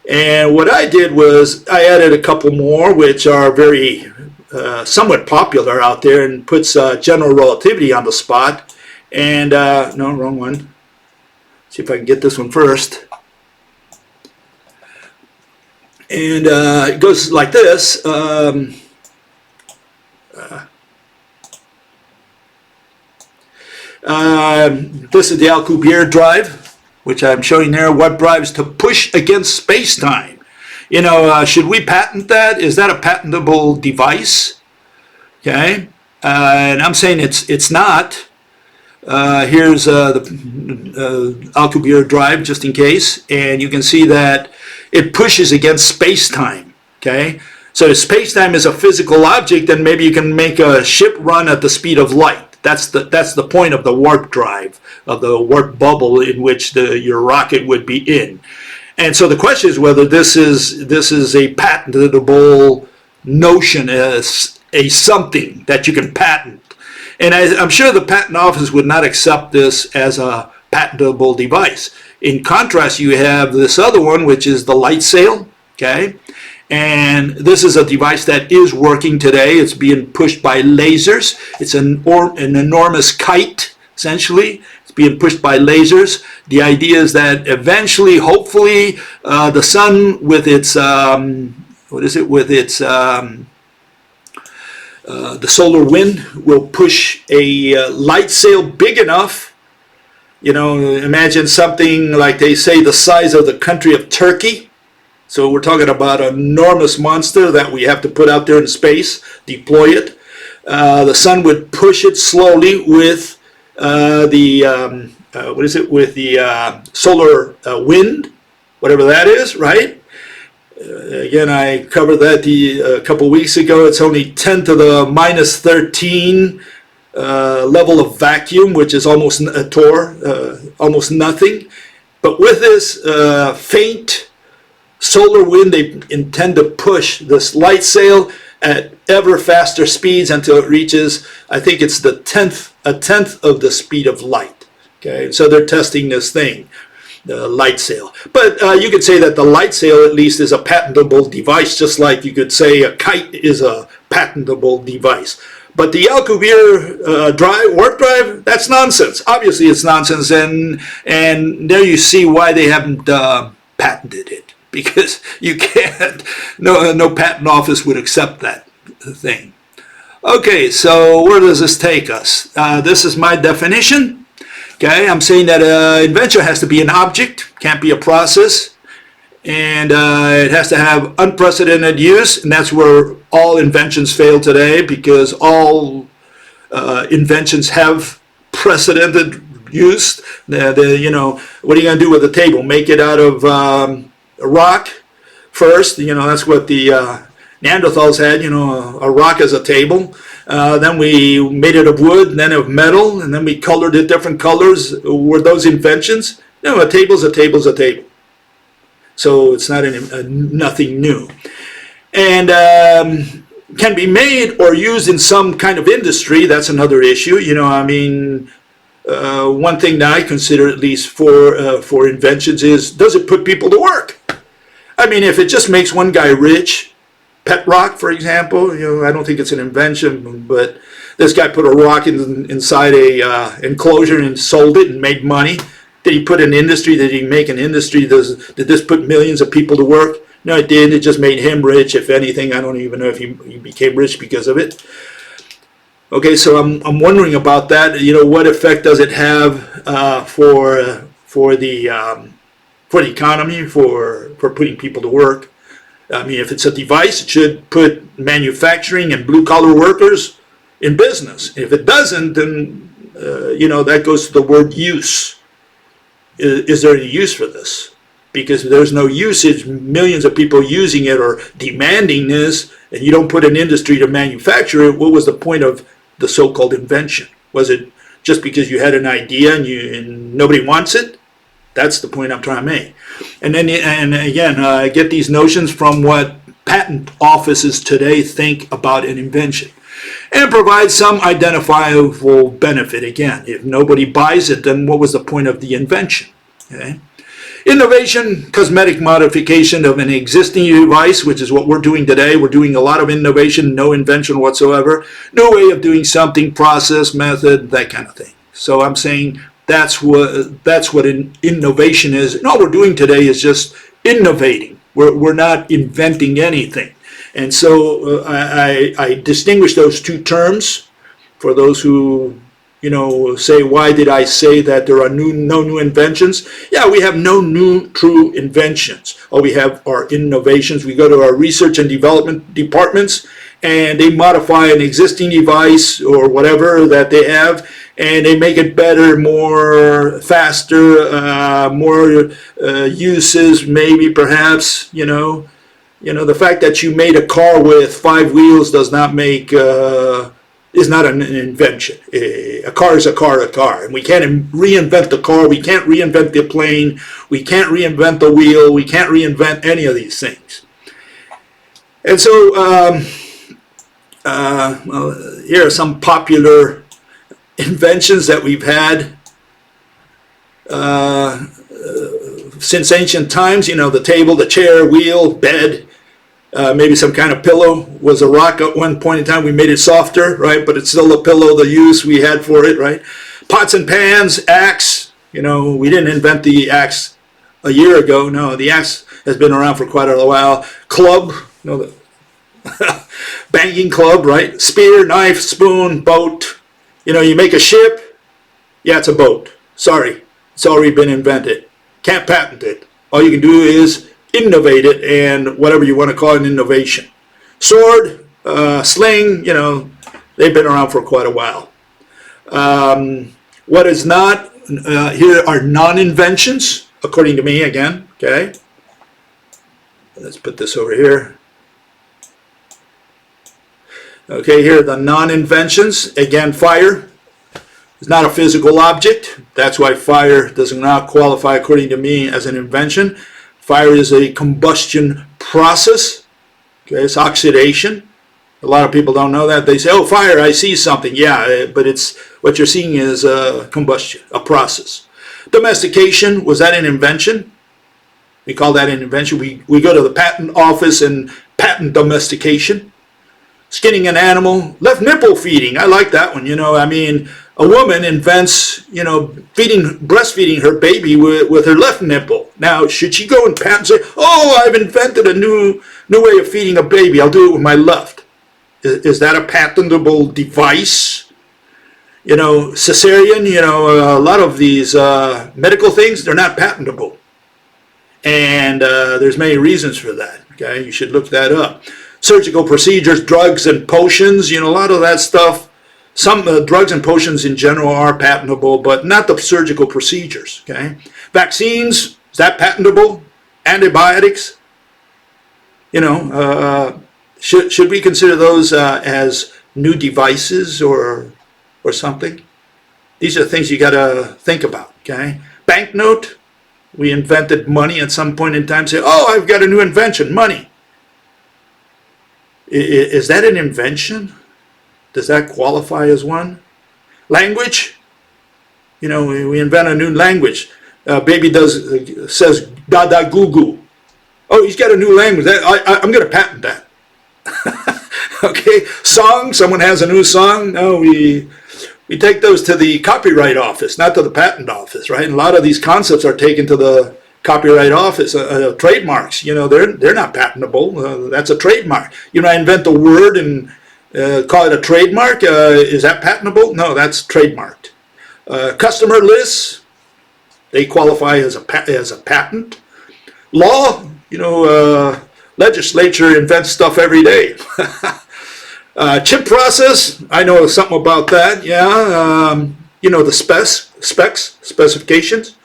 and what I did was I added a couple more, which are very somewhat popular out there, and puts general relativity on the spot. And no, wrong one. See if I can get this one first. And it goes like this. This is the Alcubierre drive, which I'm showing there. What drives to push against space-time? Should we patent that? Is that a patentable device? Okay, and I'm saying it's not. Here's the Alcubierre drive, just in case, and you can see that it pushes against space-time. Okay, so if space-time is a physical object, then maybe you can make a ship run at the speed of light. That's the point of the warp drive, of the warp bubble in which your rocket would be in. And so the question is whether this is a patentable notion, as a something that you can patent. And I'm sure the patent office would not accept this as a patentable device. In contrast, you have this other one, which is the light sail, okay? And this is a device that is working today. It's being pushed by lasers. It's an enormous kite, essentially. It's being pushed by lasers. The idea is that eventually, hopefully, the sun with its, the solar wind will push a light sail big enough. You know, imagine something like they say the size of the country of Turkey. So we're talking about an enormous monster that we have to put out there in space, deploy it. The sun would push it slowly with with the solar wind, whatever that is, right? Again, I covered that a couple weeks ago. It's only 10 to the minus 13 level of vacuum, which is almost a torr, almost nothing. But with this faint solar wind, they intend to push this light sail at ever faster speeds until it reaches, I think it's a tenth of the speed of light. Okay, so they're testing this thing, the light sail. But you could say that the light sail at least is a patentable device, just like you could say a kite is a patentable device. But the Alcubierre warp drive, that's nonsense. Obviously it's nonsense, and there you see why they haven't patented it. Because you can't, no patent office would accept that thing. Okay, so where does this take us? This is my definition. Okay, I'm saying that invention has to be an object, can't be a process, and it has to have unprecedented use, and that's where all inventions fail today, because all inventions have precedented use. You know, what are you going to do with a table? Make it out of a rock first, you know, that's what the Neanderthals had, you know, a rock as a table. Then we made it of wood, and then of metal, and then we colored it different colors. Were those inventions? No, a table's a table's a table. So it's not nothing new. And can be made or used in some kind of industry. That's another issue. You know, I mean, one thing that I consider, at least for inventions, is, does it put people to work? I mean, if it just makes one guy rich, pet rock, for example, you know, I don't think it's an invention, but this guy put a rock inside a enclosure and sold it and made money. Did he put an industry? Did he make an industry? Did this put millions of people to work? No, it didn't. It just made him rich. If anything, I don't even know if he became rich because of it. Okay, so I'm wondering about that. You know, what effect does it have for the economy, for putting people to work? I mean, if it's a device, it should put manufacturing and blue-collar workers in business. If it doesn't, then you know, that goes to the word use. Is there any use for this? Because if there's no usage, millions of people using it or demanding this, and you don't put an industry to manufacture it, what was the point of the so-called invention? Was it just because you had an idea and nobody wants it? That's the point I'm trying to make. And again, I get these notions from what patent offices today think about an invention, and provide some identifiable benefit. Again, if nobody buys it, then what was the point of the invention? Okay. Innovation, cosmetic modification of an existing device, which is what we're doing today. We're doing a lot of innovation, no invention whatsoever. No way of doing something, process, method, that kind of thing. So I'm saying that's what an innovation is. And all we're doing today is just innovating. We're not inventing anything. And so I distinguish those two terms for those who, you know, say, why did I say that there are no new inventions? Yeah, we have no new true inventions. All we have are innovations. We go to our research and development departments, and they modify an existing device or whatever that they have, and they make it better, more faster, more uses, maybe, perhaps, you know. You know, the fact that you made a car with 5 wheels does not make is not an invention. A car is a car, and we can't reinvent the car. We can't reinvent the plane. We can't reinvent the wheel. We can't reinvent any of these things. And so, well, here are some popular inventions that we've had. Since ancient times, you know, the table, the chair, wheel, bed, maybe some kind of pillow was a rock at one point in time. We made it softer, right? But it's still a pillow, the use we had for it, right? Pots and pans, axe. You know, we didn't invent the axe a year ago. No, the axe has been around for quite a while. Club, you know, the banging club, right? Spear, knife, spoon, boat. You know, you make a ship. Yeah, it's a boat. Sorry, it's already been invented. Can't patent it. All you can do is innovate it, and whatever you want to call it, an innovation. Sword, sling, you know, they've been around for quite a while. What is not, here are non-inventions, according to me again, okay? Let's put this over here. Okay, here are the non-inventions. Again, fire is not a physical object. That's why fire does not qualify, according to me, as an invention. Fire is a combustion process. Okay, it's oxidation. A lot of people don't know that. They say, oh, fire, I see something. Yeah, but it's what you're seeing is combustion, a process. Domestication, was that an invention? We call that an invention. We go to the patent office and patent domestication. Skinning an animal, left nipple feeding. I like that one. You know, I mean, a woman invents, you know, breastfeeding her baby with her left nipple. Now, should she go and patent and say, oh, I've invented a new way of feeding a baby. I'll do it with my left. Is that a patentable device? You know, cesarean, you know, a lot of these medical things, they're not patentable. And there's many reasons for that. Okay, you should look that up. Surgical procedures, drugs and potions, you know, a lot of that stuff. Some drugs and potions in general are patentable, but not the surgical procedures, okay? Vaccines, is that patentable? Antibiotics, you know, should we consider those as new devices or something? These are things you got to think about, okay? Banknote, we invented money at some point in time. Say, oh, I've got a new invention, money. Is that an invention? Does that qualify as one? Language, you know, we invent a new language. Baby says dada goo goo. Oh, he's got a new language. I'm going to patent that. Okay, song. Someone has a new song. No, we take those to the copyright office, not to the patent office, right? And a lot of these concepts are taken to the copyright office. Trademarks, you know, they're not patentable. That's a trademark. You know, I invent the word and call it a trademark. Is that patentable? No, that's trademarked. Customer lists, they qualify as a patent. Law, you know, legislature invents stuff every day. Chip process, I know something about that. Yeah, you know, the specifications.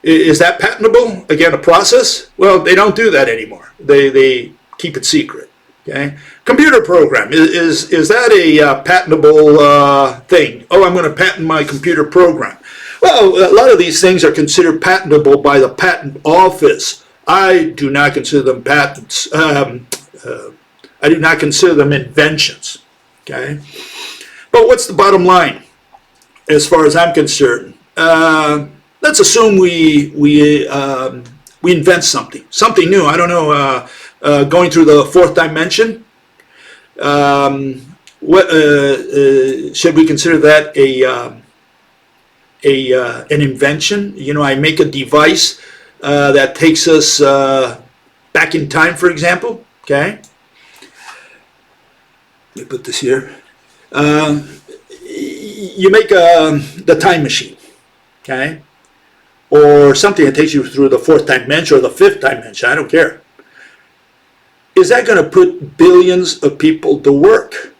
Is that patentable? Again, a process? Well, they don't do that anymore. They keep it secret. Okay. Computer program, is that a patentable thing? Oh, I'm going to patent my computer program. Well, a lot of these things are considered patentable by the patent office. I do not consider them patents. I do not consider them inventions. Okay. But what's the bottom line as far as I'm concerned? Let's assume we invent something new. I don't know. Going through the fourth dimension. Should we consider that an invention? You know, I make a device that takes us back in time, for example. Okay. Let me put this here. You make the time machine. Okay. Or something that takes you through the fourth dimension or the fifth dimension. I don't care. Is that going to put billions of people to work?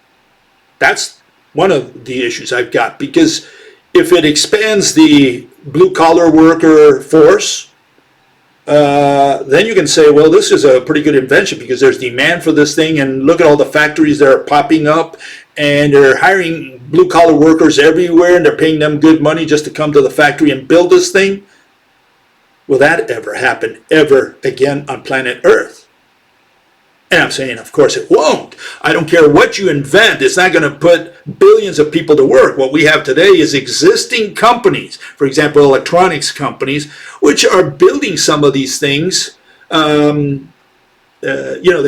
That's one of the issues I've got, because if it expands the blue-collar worker force, then you can say, well, this is a pretty good invention because there's demand for this thing, and look at all the factories that are popping up, and they're hiring blue-collar workers everywhere, and they're paying them good money just to come to the factory and build this thing. Will that ever happen ever again on planet Earth? And I'm saying, of course, it won't. I don't care what you invent. It's not going to put billions of people to work. What we have today is existing companies, for example, electronics companies, which are building some of these things. They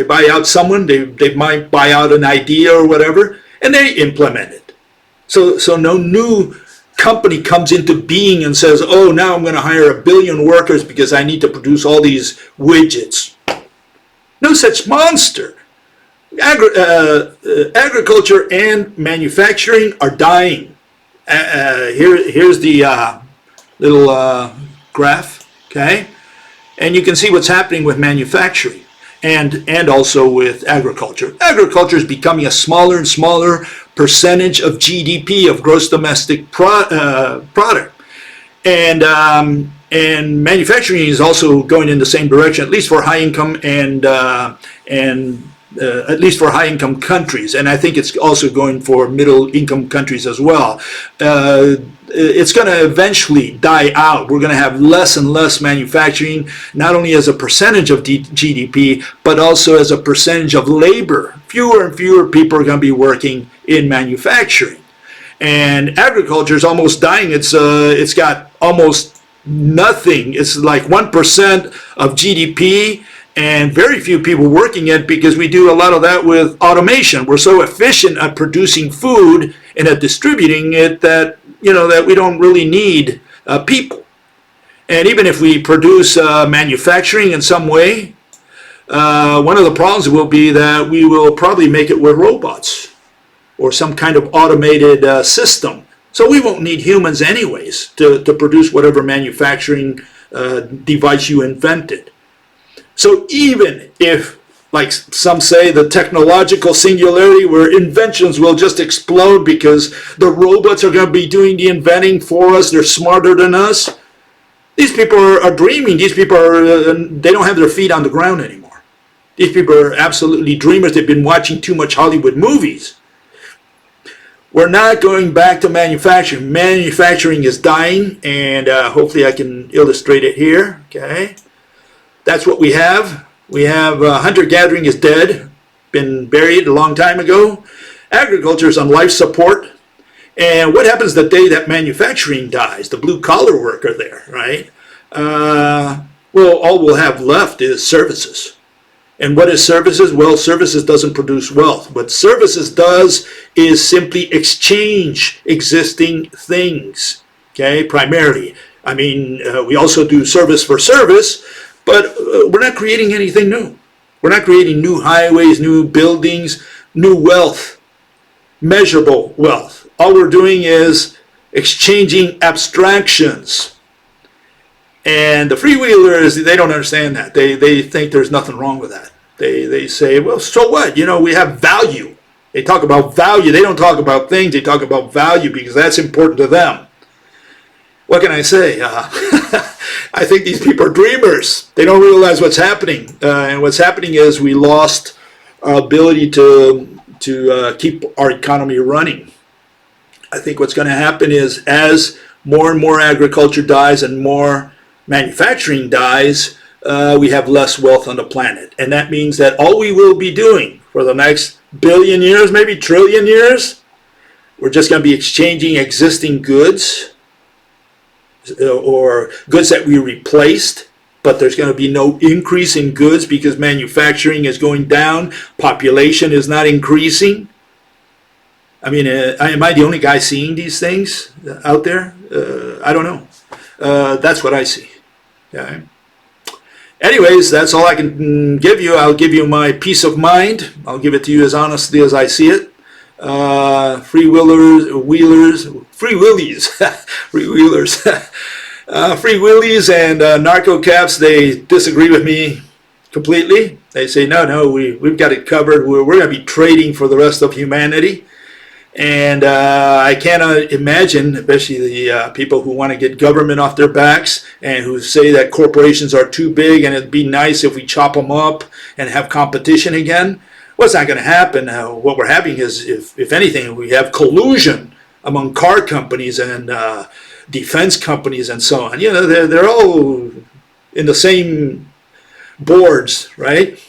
buy out someone, they might buy out an idea or whatever, and they implement it. So no new company comes into being and says, oh, now I'm going to hire 1 billion workers because I need to produce all these widgets. No such monster. Agriculture and manufacturing are dying. Here's the little graph, okay? And you can see what's happening with manufacturing and also with agriculture. Agriculture is becoming a smaller and smaller percentage of GDP, of gross domestic product. And manufacturing is also going in the same direction, at least for high income and at least for high income countries. And I think it's also going for middle income countries as well. It's going to eventually die out. We're going to have less and less manufacturing, not only as a percentage of GDP, but also as a percentage of labor. Fewer and fewer people are going to be working in manufacturing. And agriculture is almost dying. It's got almost nothing. It's like 1% of GDP, and very few people working it because we do a lot of that with automation. We're so efficient at producing food and at distributing it that that we don't really need people. And even if we produce manufacturing in some way, one of the problems will be that we will probably make it with robots or some kind of automated system. So we won't need humans anyways to produce whatever manufacturing device you invented. So even if, like some say, the technological singularity where inventions will just explode because the robots are going to be doing the inventing for us, they're smarter than us, these people are dreaming. These people they don't have their feet on the ground anymore. These people are absolutely dreamers. They've been watching too much Hollywood movies. We're not going back to manufacturing. Manufacturing is dying, and hopefully I can illustrate it here. Okay, that's what we have. We have hunter-gathering is dead, been buried a long time ago. Agriculture is on life support. And what happens the day that manufacturing dies? The blue-collar worker there, right? Well, all we'll have left is services. And what is services? Well, services doesn't produce wealth. What services does is simply exchange existing things, okay, primarily. I mean, we also do service for service, but we're not creating anything new. We're not creating new highways, new buildings, new wealth, measurable wealth. All we're doing is exchanging abstractions. And the freewheelers, they don't understand that. They think there's nothing wrong with that. They say, well, so what? We have value. They talk about value. They don't talk about things. They talk about value because that's important to them. What can I say? I think these people are dreamers. They don't realize what's happening. And what's happening is we lost our ability to keep our economy running. I think what's going to happen is as more and more agriculture dies and more manufacturing dies, we have less wealth on the planet. And that means that all we will be doing for the next billion years, maybe trillion years, we're just going to be exchanging existing goods or goods that we replaced, but there's going to be no increase in goods because manufacturing is going down, population is not increasing. I mean, am I the only guy seeing these things out there? I don't know. That's what I see. Okay. Anyways, that's all I can give you. I'll give you my peace of mind. I'll give it to you as honestly as I see it. Free Wheelies, free Wheelies and narco caps, they disagree with me completely. They say, no, we've got it covered. We're going to be trading for the rest of humanity. And I cannot imagine, especially the people who want to get government off their backs and who say that corporations are too big and it'd be nice if we chop them up and have competition again. What's not going to happen? What we're having is, if anything, we have collusion among car companies and defense companies and so on. They're all in the same boards, right?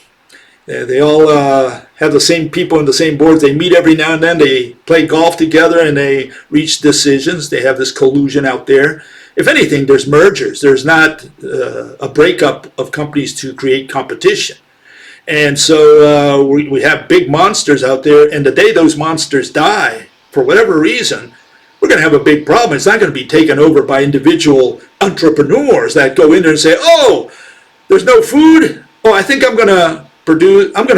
They all have the same people in the same boards. They meet every now and then. They play golf together and they reach decisions. They have this collusion out there. If anything, there's mergers. There's not a breakup of companies to create competition. And so we have big monsters out there, and the day those monsters die, for whatever reason, we're going to have a big problem. It's not going to be taken over by individual entrepreneurs that go in there and say, oh, there's no food. Oh, I think I'm going to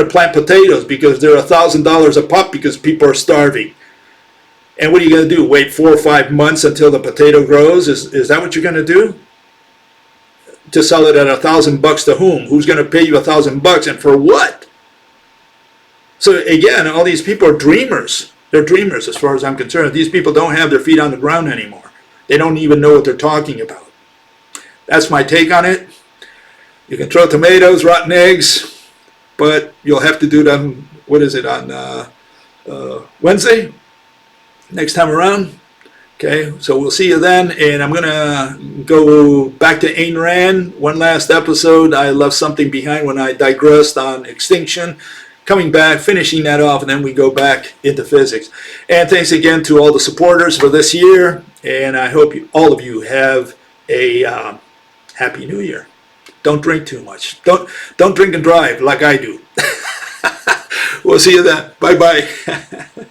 plant potatoes because they're $1,000 a pop because people are starving. And what are you going to do? Wait 4 or 5 months until the potato grows? Is that what you're going to do? To sell it at $1,000 to whom? Who's going to pay you $1,000 and for what? So again, all these people are dreamers. They're dreamers as far as I'm concerned. These people don't have their feet on the ground anymore. They don't even know what they're talking about. That's my take on it. You can throw tomatoes, rotten eggs, but you'll have to do it on, what is it, on Wednesday? Next time around. Okay, so we'll see you then, and I'm going to go back to Ayn Rand. One last episode. I left something behind when I digressed on extinction. Coming back, finishing that off, and then we go back into physics. And thanks again to all the supporters for this year, and I hope all of you have a happy new year. Don't drink too much. Don't drink and drive like I do. We'll see you then. Bye-bye.